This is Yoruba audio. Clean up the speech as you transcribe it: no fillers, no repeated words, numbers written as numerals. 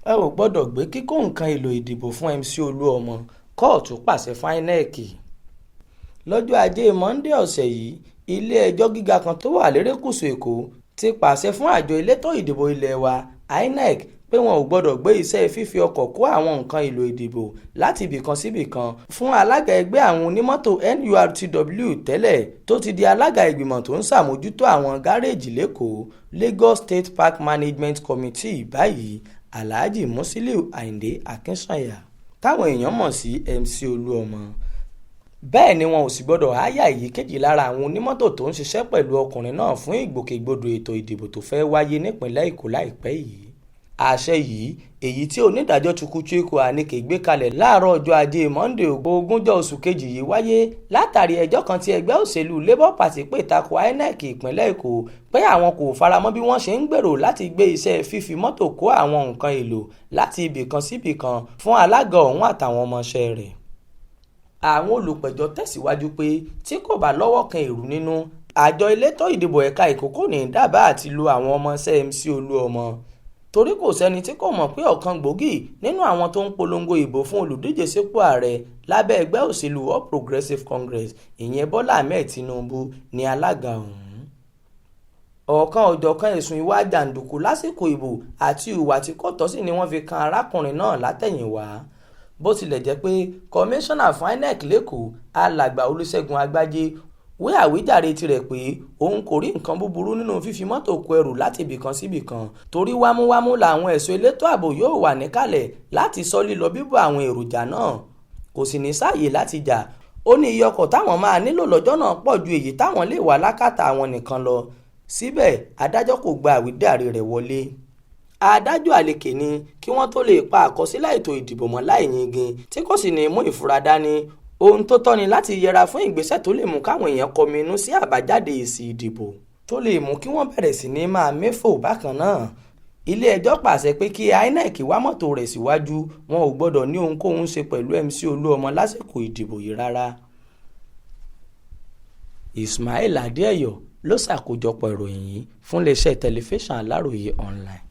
ẹ ò gbọ́dọ̀ gbé kíkó nǹkan èlò ìdìbò fún MC Oluo. Kóòtù pàṣẹ fún INEC. Lọ́jọ́ ajé Monday ọ̀sẹ̀ yìí, ilé-ẹjọ́ gíga kan tó wà lérékùṣù Èkó ti pàṣẹ fún àjọ elétò ìdìbò ilé wa INEC pé wọn ò gbọ́dọ̀ gbé iṣẹ́ fífi ọkọ̀ kó àwọn nǹkan èlò ìdìbò láti ibìkan síbìkan fún alága ẹgbẹ́ àwọn onímọ́tò NURTW tẹ́lẹ̀ tó ti di alága ìgbìmọ̀ tó ń ṣàmójútó àwọn gáréèjì lẹ́kọ̀ọ́ Lagos State Park Management Committee báyìí Alhaji Musiliu Ayinde Akinsanya táwọn èèyàn mọ̀ sí MC Oluo. Bẹ́ẹ̀ ni wọn ò sì gbọ́dọ̀ háyà èyíkéjì lára àwọn onímọ́tò tó ń ṣiṣẹ́ pẹ̀lú ọkùnrin náà fún ìgbòkègbodò ètò ìdìbò tó fẹ́ wáyé nípìnlẹ̀ Èkó láìpẹ́ yìí. Àṣẹ yìí èyí tí onídàájọ́ Chukwuchekwu Anike gbé kalẹ̀ láàárọ̀ ọjọ́ ajé Monday ogúnjọ́ oṣù kejì yìí wáyé látàrí ẹjọ́ kan tí ẹgbẹ́ òṣèlú Labour Party pè tako INEC ìpínlẹ̀ Èkó pé àwọn kò faramọ́ bí wọ́n ṣe ń gbèrò láti gbé iṣẹ́ fífi mọ́tò kó àwọn nǹkan èlò láti ibìkan síbìkan fún alága ọ̀hún àtàwọn ọmọọṣẹ́ rẹ̀. Àwọn olùpẹ̀jọ́ tẹ̀síwájú pé tí kò bá lọ́wọ́ kan èrú nínú, àjọ elétò ìdìbò ẹ̀ka Èkó kò ní dábàá àti lo àwọn ọmọọṣẹ́ MC Oluo torí kò sẹ́ni tí kò mọ̀ pé ọ̀kan gbòógì nínú àwọn tó ń polongo ìbò fún olùdíje sípò ààrẹ lábẹ́ ẹgbẹ́ òṣèlú All Progressives Congress ìyẹn Bọ́lá Ahmed Tinubu ní alága ọ̀hún. Ọ̀kan òjọ̀kan ẹ̀sùn ìwà jàǹdùkú lásìkò ìbò àti ìwà tí kò tọ́ sí ni wọ́n fi kan arákùnrin náà látẹ̀yìnwá bó tilẹ̀ jẹ́ pé kọmíṣánná fún INEC lẹ́kọ̀ọ́ alàgbà Olúṣẹ́gun Agbájé wí àwíjàre tirẹ̀ pé òun kò rí nǹkan búburú nínú fífi mọ́tò kó ẹrù láti ibìkan síbìkan torí wámúwámú làwọn ẹ̀ṣọ́ elétò ààbò yóò wà níkàlẹ̀ láti sọ lílọ bíbọ̀ àwọn èròjà náà kò sì ní sáàyè láti jà. Ó ní iye ọkọ̀ táwọn máa nílò lọ́jọ́ náà pọ̀ ju èyí táwọn lè wà lákàtà àwọn nìkan lọ. Síbẹ̀ adájọ́ kò gba àwíjàre rẹ̀ wọlé. Adájọ́ àlekè ní kí wọ́n tó lè pa àkọsílẹ̀ ètò ìdìbò mọ́ láì yingin tí kò sì ní mú ìfura dání. Ohun tó tọ́ ni láti yẹra fún ìgbésẹ̀ tó lè mú káwọn èèyàn kọminú sí àbájáde èsì ìdìbò tó lè mú kí wọ́n bẹ̀rẹ̀ sí ní máa méfò bákan náà. Ilé-ẹjọ́ pàṣẹ pé kí INEC wá mọ́tò rẹ̀ síwájú, wọn ò gbọ́dọ̀ ní ohunkóhun ṣe pẹ̀lú MC Oluo lásìkò ìdìbò yìí rárá. Ismail Adéẹ̀yọ̀ ló ṣàkójọpọ̀ ìròyìn yìí fún iléeṣẹ́ tẹlifíṣàn Aláròye online.